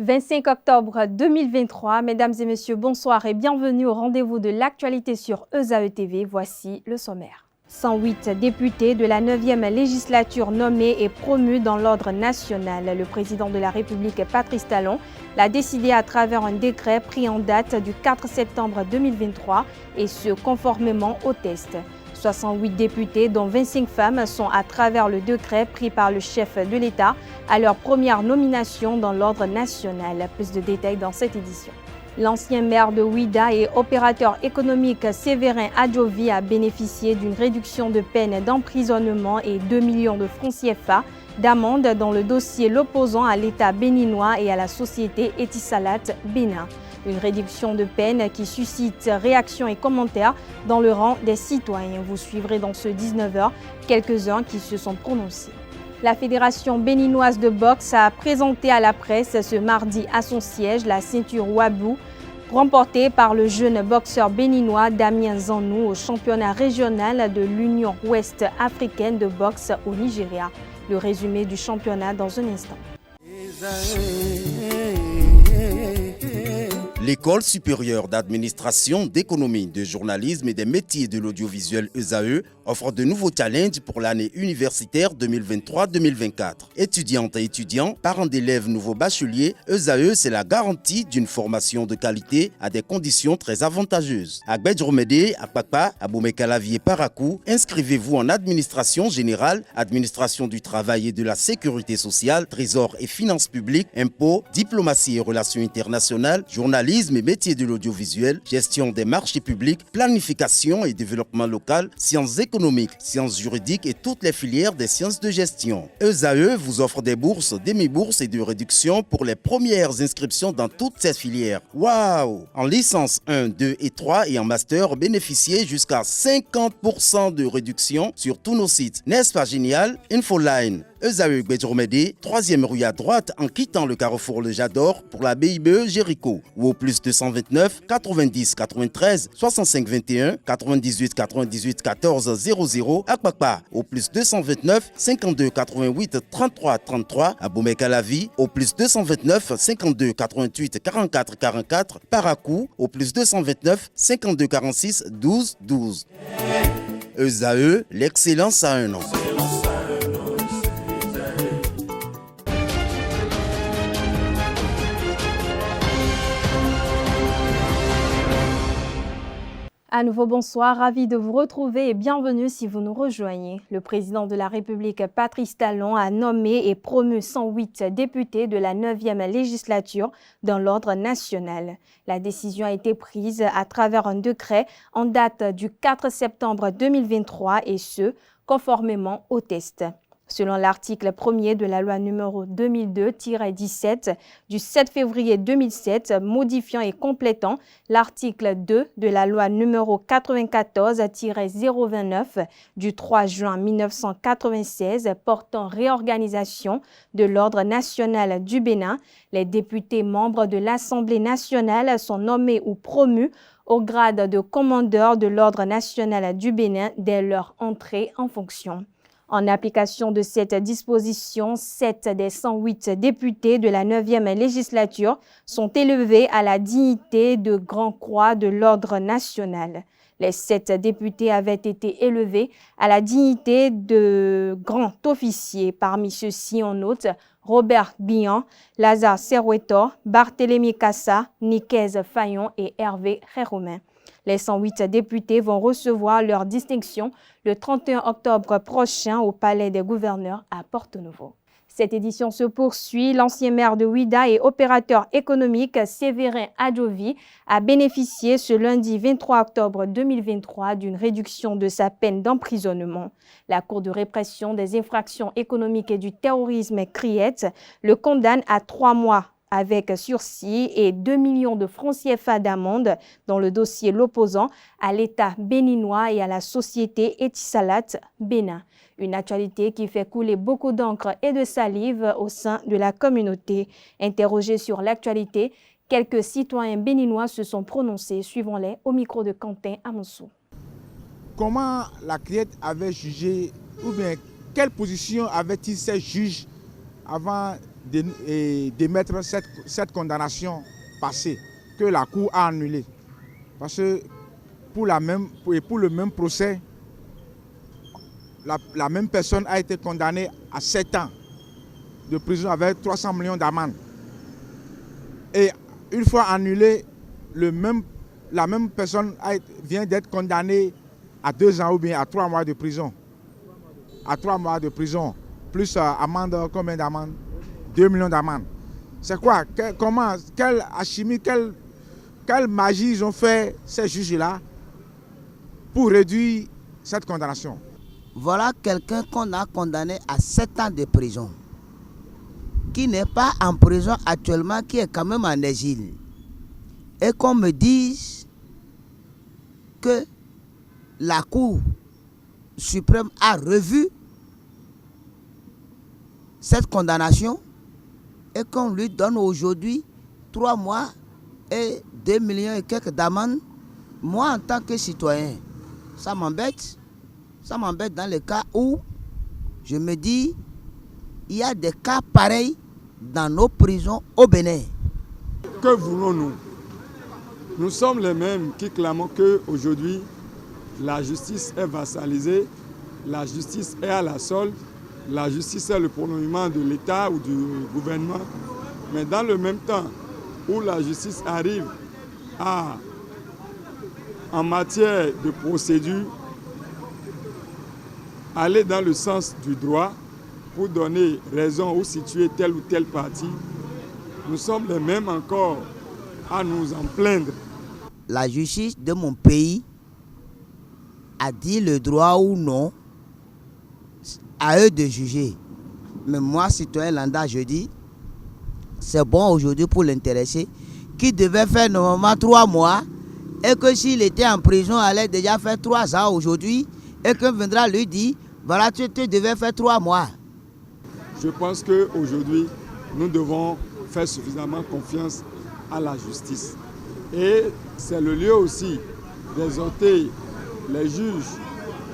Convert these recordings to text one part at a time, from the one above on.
25 octobre 2023, mesdames et messieurs, bonsoir et bienvenue au rendez-vous de l'actualité sur ESAE TV. Voici le sommaire. 108 députés de la 9e législature nommés et promus dans l'ordre national. Le président de la République, Patrice Talon, l'a décidé à travers un décret pris en date du 4 septembre 2023 et ce conformément au test. 68 députés, dont 25 femmes, sont à travers le décret pris par le chef de l'État à leur première nomination dans l'ordre national. Plus de détails dans cette édition. L'ancien maire de Ouidah et opérateur économique Séverin Adjovi a bénéficié d'une réduction de peine d'emprisonnement et 2 millions de francs CFA d'amende dans le dossier l'opposant à l'État béninois et à la société Etisalat Bénin. Une réduction de peine qui suscite réactions et commentaires dans le rang des citoyens. Vous suivrez dans ce 19h quelques-uns qui se sont prononcés. La Fédération béninoise de boxe a présenté à la presse ce mardi à son siège la ceinture Wabou, remportée par le jeune boxeur béninois Damien Zanou au championnat régional de l'Union ouest africaine de boxe au Nigeria. Le résumé du championnat dans un instant. L'École supérieure d'administration, d'économie, de journalisme et des métiers de l'audiovisuel ESAE offre de nouveaux challenges pour l'année universitaire 2023-2024. Étudiantes et étudiants, parents d'élèves nouveaux bacheliers, ESAE, c'est la garantie d'une formation de qualité à des conditions très avantageuses. À Gbedjromede, à Kpakpa, à Boumekalavi et Parakou, inscrivez-vous en administration générale, administration du travail et de la sécurité sociale, trésor et finances publiques, impôts, diplomatie et relations internationales, journalisme et métiers de l'audiovisuel, gestion des marchés publics, planification et développement local, sciences économiques, sciences juridiques et toutes les filières des sciences de gestion. ESAE vous offre des bourses, demi-bourses et de réductions pour les premières inscriptions dans toutes ces filières. Waouh! En licence 1, 2 et 3 et en master, bénéficiez jusqu'à 50% de réduction sur tous nos sites. N'est-ce pas génial? Infoline. ESAE Gbedjromede, 3e rue à droite en quittant le carrefour Le Jador pour la BIBE Jéricho ou au plus 229 90 93 65 21 98 98 14 00 à Kpakpa au plus 229 52 88 33 33 à Boumekalavi au plus 229 52 88 44 44 Parakou au plus 229 52 46 12 12. ESAE, l'excellence à un nom. À nouveau, bonsoir, ravi de vous retrouver et bienvenue si vous nous rejoignez. Le président de la République, Patrice Talon, a nommé et promu 108 députés de la 9e législature dans l'ordre national. La décision a été prise à travers un décret en date du 4 septembre 2023 et ce, conformément au test. Selon l'article 1er de la loi numéro 2002-17 du 7 février 2007, modifiant et complétant l'article 2 de la loi numéro 94-029 du 3 juin 1996 portant réorganisation de l'ordre national du Bénin, les députés membres de l'Assemblée nationale sont nommés ou promus au grade de commandeur de l'ordre national du Bénin dès leur entrée en fonction. En application de cette disposition, 7 des 108 députés de la 9e législature sont élevés à la dignité de Grand Croix de l'Ordre national. Les 7 députés avaient été élevés à la dignité de Grand Officier. Parmi ceux-ci, on note Robert Bihan, Lazare Serwetor, Barthélémy Kassa, Nicaise Fayon et Hervé Réromain. Les 108 députés vont recevoir leur distinction le 31 octobre prochain au Palais des gouverneurs à Porto-Novo. Cette édition se poursuit. L'ancien maire de Ouidah et opérateur économique Séverin Adjovi a bénéficié ce lundi 23 octobre 2023 d'une réduction de sa peine d'emprisonnement. La Cour de répression des infractions économiques et du terrorisme CRIET le condamne à 3 mois avec sursis et 2 millions de francs CFA d'amende dans le dossier l'opposant à l'État béninois et à la société Etisalat Bénin. Une actualité qui fait couler beaucoup d'encre et de salive au sein de la communauté. Interrogés sur l'actualité, quelques citoyens béninois se sont prononcés. Suivons-les au micro de Quentin Amonsou. Comment la CRIET avait jugé, ou bien quelle position avait-il ces juges avant d'émettre cette condamnation passée que la Cour a annulée. Parce que pour le même procès, la même personne a été condamnée à 7 ans de prison avec 300 millions d'amende. Et une fois annulée, la même personne vient d'être condamnée à 2 ans ou bien à 3 mois de prison. À 3 mois de prison, plus amende, combien d'amende? 2 millions d'amende. C'est quoi? Quelle alchimie, quelle magie ils ont fait ces juges-là pour réduire cette condamnation? Voilà quelqu'un qu'on a condamné à 7 ans de prison, qui n'est pas en prison actuellement, qui est quand même en exil. Et qu'on me dise que la Cour suprême a revu cette condamnation et qu'on lui donne aujourd'hui 3 mois et 2 millions et quelques d'amende. Moi, en tant que citoyen, ça m'embête. Ça m'embête dans le cas où je me dis, il y a des cas pareils dans nos prisons au Bénin. Que voulons-nous? Nous sommes les mêmes qui clamons qu'aujourd'hui, la justice est vassalisée, la justice est à la solde, la justice est le prolongement de l'État ou du gouvernement. Mais dans le même temps où la justice arrive en matière de procédure, aller dans le sens du droit pour donner raison ou situer telle ou telle partie, nous sommes les mêmes encore à nous en plaindre. La justice de mon pays a dit le droit ou non, à eux de juger. Mais moi, citoyen lambda, je dis, c'est bon aujourd'hui pour l'intéressé, qui devait faire normalement 3 mois, et que s'il était en prison, allait déjà faire 3 ans aujourd'hui, et qu'on viendra lui dire, voilà, tu devais faire 3 mois. Je pense qu'aujourd'hui, nous devons faire suffisamment confiance à la justice. Et c'est le lieu aussi d'exhorter les juges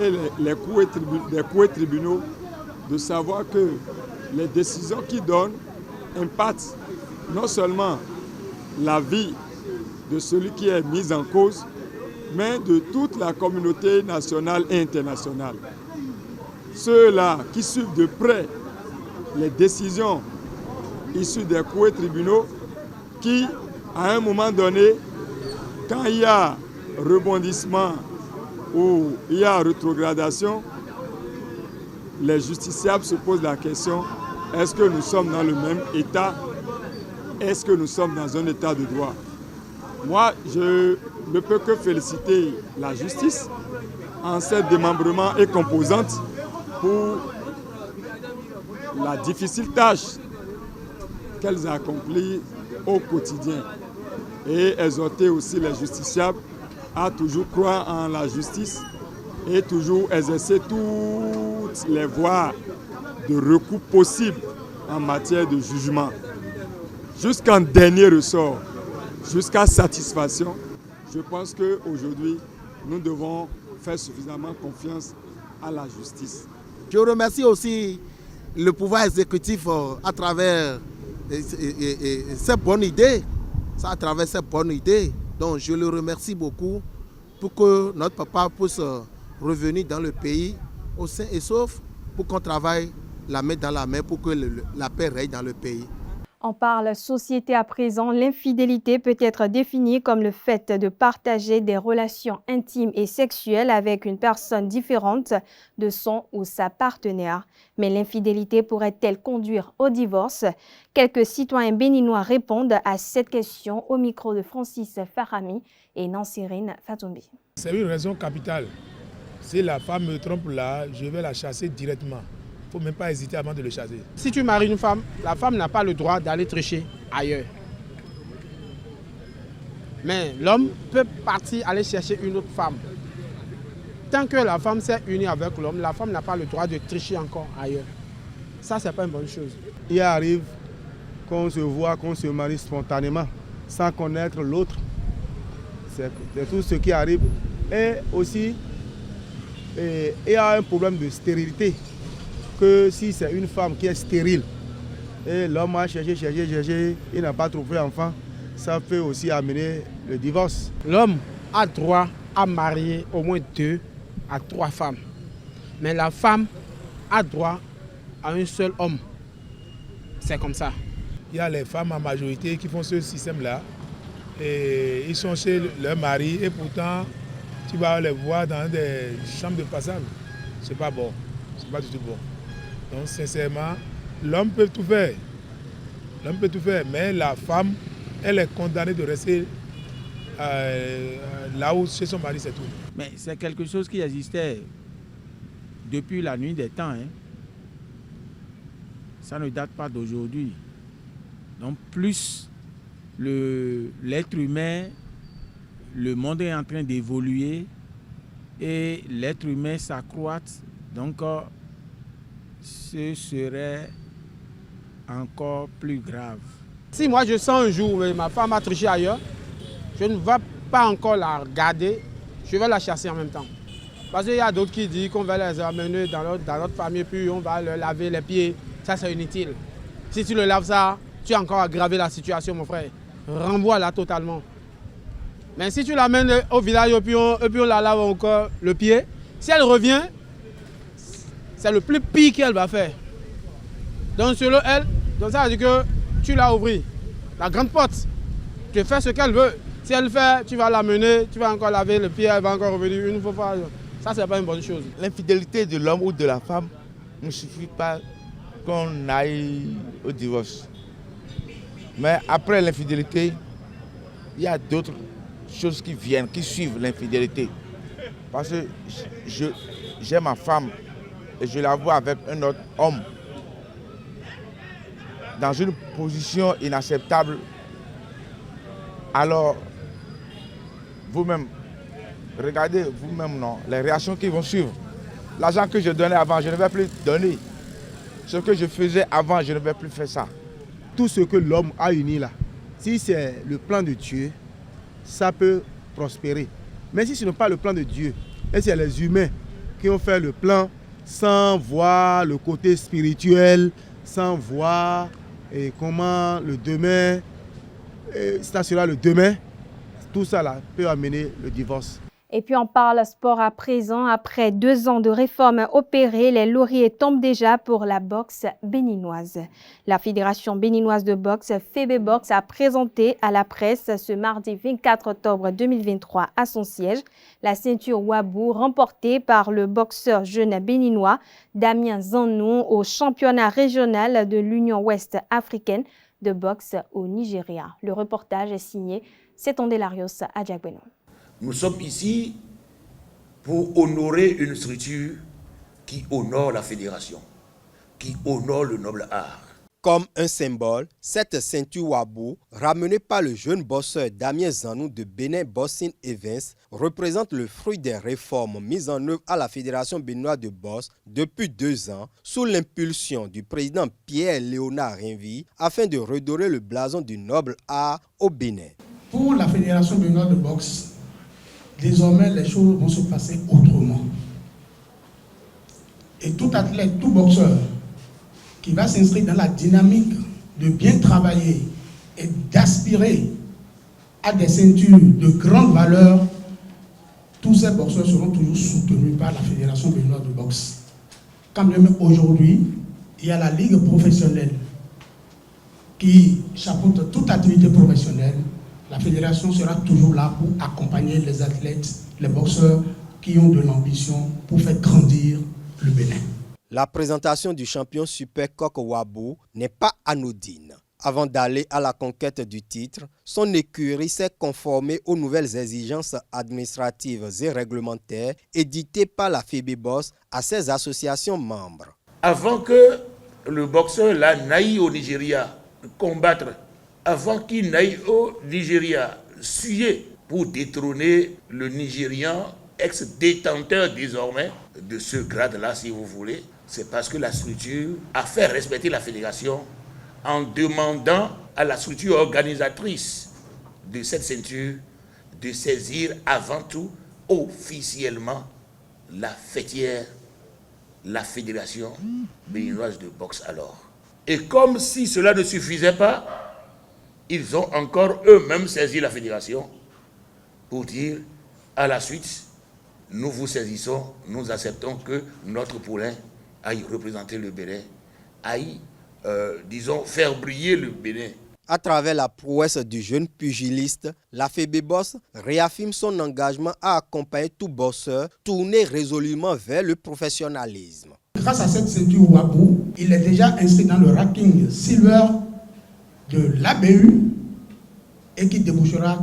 et les cours et tribunaux de savoir que les décisions qu'ils donnent impactent non seulement la vie de celui qui est mis en cause, mais de toute la communauté nationale et internationale. Ceux-là qui suivent de près les décisions issues des cours et tribunaux, qui, à un moment donné, quand il y a rebondissement ou il y a rétrogradation, les justiciables se posent la question, est-ce que nous sommes dans le même état? Est-ce que nous sommes dans un état de droit? Moi, je ne peux que féliciter la justice en ses démembrements et composantes pour la difficile tâche qu'elles accomplissent au quotidien. Et exhorter aussi les justiciables à toujours croire en la justice et toujours exercer toutes les voies de recours possibles en matière de jugement. Jusqu'en dernier ressort, jusqu'à satisfaction, je pense qu'aujourd'hui, nous devons faire suffisamment confiance à la justice. Je remercie aussi le pouvoir exécutif à travers ces bonnes idées. À travers ces bonnes idées. Donc je le remercie beaucoup pour que notre papa puisse revenir dans le pays au sain et sauf, pour qu'on travaille la main dans la main pour que la paix règne dans le pays. On parle société à présent. L'infidélité peut être définie comme le fait de partager des relations intimes et sexuelles avec une personne différente de son ou sa partenaire. Mais l'infidélité pourrait-elle conduire au divorce? Quelques citoyens béninois répondent à cette question au micro de Francis Farami et Nansirine Fatoumbi. C'est une raison capitale. Si la femme me trompe là, je vais la chasser directement. Il ne faut même pas hésiter avant de le chasser. Si tu maries une femme, la femme n'a pas le droit d'aller tricher ailleurs. Mais l'homme peut partir aller chercher une autre femme. Tant que la femme s'est unie avec l'homme, la femme n'a pas le droit de tricher encore ailleurs. Ça, ce n'est pas une bonne chose. Il arrive qu'on se voit, qu'on se marie spontanément, sans connaître l'autre. C'est tout ce qui arrive. Et aussi, il y a un problème de stérilité. Que si c'est une femme qui est stérile, Et l'homme a cherché, il n'a pas trouvé enfant. Ça peut aussi amener le divorce. L'homme a droit à marier au moins 2 à 3 femmes. Mais la femme a droit à un seul homme. C'est comme ça. Il y a les femmes en majorité qui font ce système-là. Et ils sont chez leur mari et pourtant, tu vas les voir dans des chambres de passage. C'est pas bon. C'est pas du tout bon. Donc, sincèrement, l'homme peut tout faire. L'homme peut tout faire, mais la femme, elle est condamnée de rester là où chez son mari, c'est tout. Mais c'est quelque chose qui existait depuis la nuit des temps. Hein. Ça ne date pas d'aujourd'hui. Donc plus l'être humain, le monde est en train d'évoluer et l'être humain s'accroît. Donc ce serait encore plus grave. Si moi je sens un jour ma femme a triché ailleurs, je ne vais pas encore la regarder, je vais la chasser en même temps. Parce qu'il y a d'autres qui disent qu'on va les amener dans notre famille, puis on va leur laver les pieds. Ça, c'est inutile. Si tu le laves ça, tu as encore aggravé la situation, mon frère. Renvoie-la totalement. Mais si tu l'amènes au village et puis on la lave encore le pied, si elle revient, c'est le plus pire qu'elle va faire. Donc, selon elle, donc ça veut dire que tu l'as ouvert. La grande porte, tu fais ce qu'elle veut. Si elle fait, tu vas l'amener, tu vas encore laver le pied, elle va encore revenir une fois. Ça, c'est pas une bonne chose. L'infidélité de l'homme ou de la femme ne suffit pas qu'on aille au divorce. Mais après l'infidélité, il y a d'autres choses qui viennent, qui suivent l'infidélité. Parce que j'ai ma femme et je la vois avec un autre homme dans une position inacceptable. Alors, vous-même, regardez vous-même non, les réactions qui vont suivre. L'argent que je donnais avant, je ne vais plus donner. Ce que je faisais avant, je ne vais plus faire ça. Tout ce que l'homme a uni là, si c'est le plan de Dieu, ça peut prospérer. Mais si ce n'est pas le plan de Dieu, et c'est les humains qui ont fait le plan sans voir le côté spirituel, sans voir comment le demain, ça sera le demain, tout ça là peut amener le divorce. Et puis on parle sport à présent. Après 2 ans de réformes opérées, les lauriers tombent déjà pour la boxe béninoise. La Fédération béninoise de boxe, FEBEBOX, a présenté à la presse ce mardi 24 octobre 2023 à son siège la ceinture Wabou remportée par le boxeur jeune béninois Damien Zanou au championnat régional de l'Union ouest africaine de boxe au Nigeria. Le reportage est signé Setonde Larios Adjagbeno. Nous sommes ici pour honorer une structure qui honore la fédération, qui honore le noble art. Comme un symbole, cette ceinture Wabou, ramenée par le jeune boxeur Damien Zanou de Benin Boxing Events, représente le fruit des réformes mises en œuvre à la Fédération béninoise de boxe depuis 2 ans, sous l'impulsion du président Pierre-Léonard Rinvi, afin de redorer le blason du noble art au Bénin. Pour la Fédération béninoise de boxe, désormais, les choses vont se passer autrement. Et tout athlète, tout boxeur qui va s'inscrire dans la dynamique de bien travailler et d'aspirer à des ceintures de grande valeur, tous ces boxeurs seront toujours soutenus par la Fédération béninoise de boxe. Quand même aujourd'hui, il y a la Ligue professionnelle qui chapeaute toute activité professionnelle. La fédération sera toujours là pour accompagner les athlètes, les boxeurs qui ont de l'ambition pour faire grandir le Bénin. La présentation du champion Super Coq Wabou n'est pas anodine. Avant d'aller à la conquête du titre, son écurie s'est conformée aux nouvelles exigences administratives et réglementaires éditées par la FEBEBOX à ses associations membres. Avant que le boxeur là n'aille au Nigeria combattre, avant qu'il n'aille au Nigeria suer pour détrôner le Nigérian, ex-détenteur désormais de ce grade-là, si vous voulez, c'est parce que la structure a fait respecter la fédération en demandant à la structure organisatrice de cette ceinture de saisir avant tout officiellement la fêtière, la Fédération béninoise de boxe alors. Et comme si cela ne suffisait pas, ils ont encore eux-mêmes saisi la fédération pour dire, à la suite, nous vous saisissons, nous acceptons que notre poulain aille représenter le Bénin, aille, disons, faire briller le Bénin. À travers la prouesse du jeune pugiliste, la FEBEBOS réaffirme son engagement à accompagner tout boxeur tourné résolument vers le professionnalisme. Grâce à cette ceinture Wabou, il est déjà inscrit dans le ranking silver de l'ABU et qui débouchera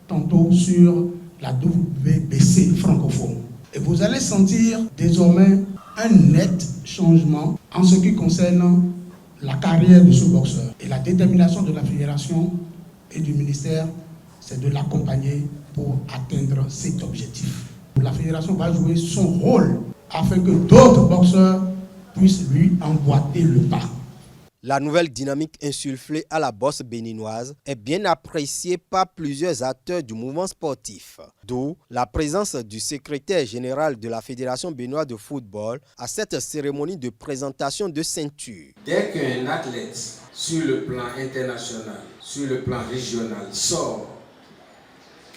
tantôt sur la WBC francophone. Et vous allez sentir désormais un net changement en ce qui concerne la carrière de ce boxeur. Et la détermination de la fédération et du ministère, c'est de l'accompagner pour atteindre cet objectif. La fédération va jouer son rôle afin que d'autres boxeurs puissent lui emboîter le pas. La nouvelle dynamique insufflée à la boxe béninoise est bien appréciée par plusieurs acteurs du mouvement sportif. D'où la présence du secrétaire général de la Fédération béninoise de football à cette cérémonie de présentation de ceinture. Dès qu'un athlète sur le plan international, sur le plan régional sort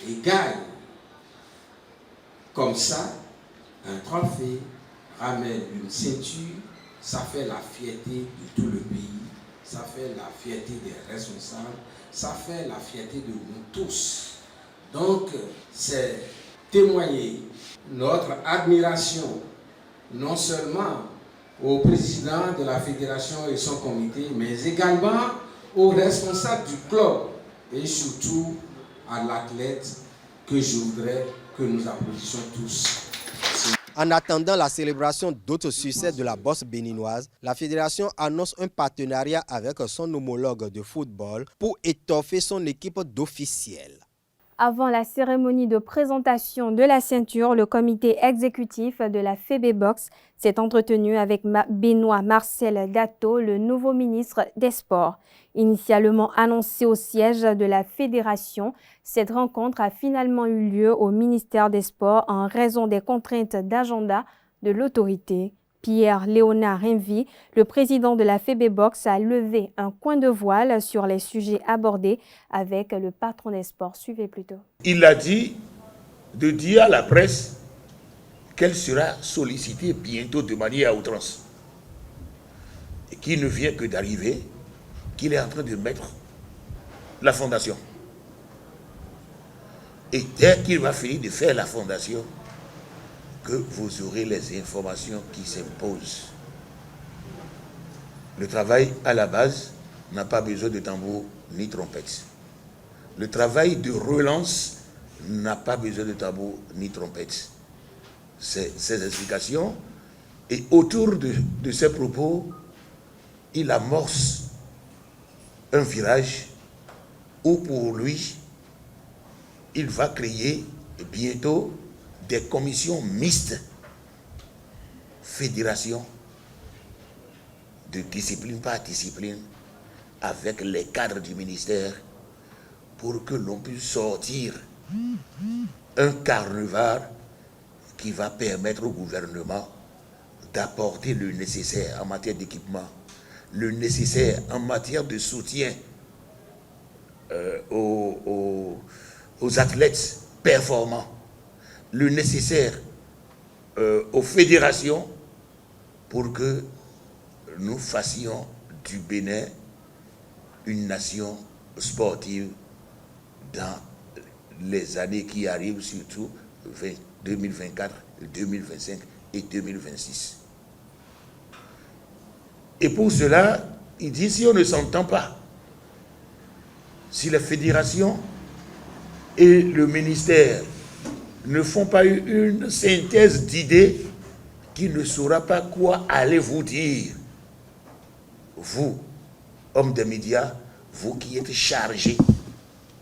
et gagne comme ça, un trophée, ramène une ceinture, ça fait la fierté de tout le pays, ça fait la fierté des responsables, ça fait la fierté de nous tous. Donc, c'est témoigner notre admiration, non seulement au président de la fédération et son comité, mais également aux responsables du club et surtout à l'athlète que je voudrais que nous applaudissions tous. En attendant la célébration d'autres succès de la boxe béninoise, la fédération annonce un partenariat avec son homologue de football pour étoffer son équipe d'officiels. Avant la cérémonie de présentation de la ceinture, le comité exécutif de la FEBEBOS s'est entretenu avec Benoît Marcel Dato, le nouveau ministre des Sports. Initialement annoncé au siège de la fédération, cette rencontre a finalement eu lieu au ministère des Sports en raison des contraintes d'agenda de l'autorité. Pierre-Léonard Rimvi, le président de la FEBEBOS, a levé un coin de voile sur les sujets abordés avec le patron des sports. Suivez plutôt. Il a dit de dire à la presse qu'elle sera sollicitée bientôt de manière à outrance. Et qu'il ne vient que d'arriver, qu'il est en train de mettre la fondation. Et dès qu'il va finir de faire la fondation, que vous aurez les informations qui s'imposent. Le travail à la base n'a pas besoin de tambour ni trompette. Le travail de relance n'a pas besoin de tambour ni trompette. C'est ces explications. Et autour de ces propos, il amorce un virage où pour lui, il va créer bientôt des commissions mixtes, fédération, de discipline par discipline, avec les cadres du ministère, pour que l'on puisse sortir un carnaval qui va permettre au gouvernement d'apporter le nécessaire en matière d'équipement, le nécessaire en matière de soutien aux athlètes performants, le nécessaire aux fédérations pour que nous fassions du Bénin une nation sportive dans les années qui arrivent, surtout 2024, 2025 et 2026. Et pour cela, il dit, si on ne s'entend pas, si la fédération et le ministère ne font pas une synthèse d'idées, qui ne saura pas quoi aller vous dire. Vous, hommes des médias, vous qui êtes chargés,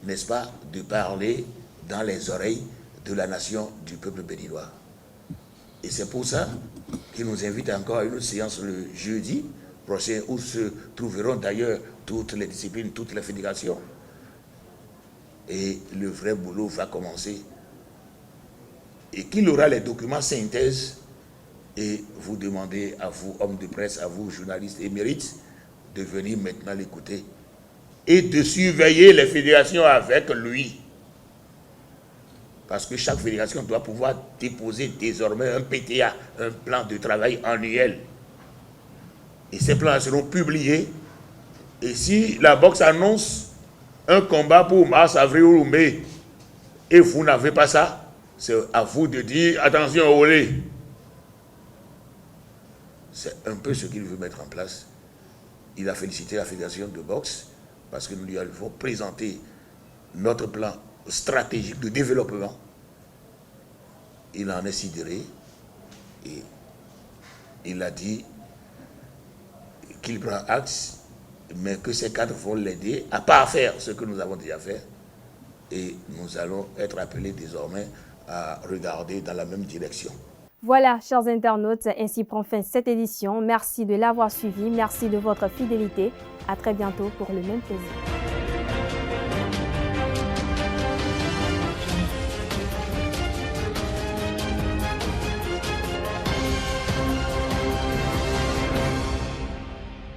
n'est-ce pas, de parler dans les oreilles de la nation, du peuple béninois. Et c'est pour ça qu'il nous invite encore à une séance le jeudi prochain, où se trouveront d'ailleurs toutes les disciplines, toutes les fédérations. Et le vrai boulot va commencer. Et qu'il aura les documents synthèse, et vous demandez à vous, hommes de presse, à vous, journalistes émérites, de venir maintenant l'écouter et de surveiller les fédérations avec lui. Parce que chaque fédération doit pouvoir déposer désormais un PTA, un plan de travail annuel. Et ces plans seront publiés. Et si la boxe annonce un combat pour mars, avril ou mai, et vous n'avez pas ça, c'est à vous de dire attention au relais. C'est un peu ce qu'il veut mettre en place. Il a félicité la fédération de boxe parce que nous lui avons présenté notre plan stratégique de développement. Il en est sidéré et il a dit qu'il prend acte, mais que ces cadres vont l'aider à parfaire ce que nous avons déjà fait. Et nous allons être appelés désormais à regarder dans la même direction. Voilà, chers internautes, ainsi prend fin cette édition. Merci de l'avoir suivi, merci de votre fidélité. À très bientôt pour le même plaisir.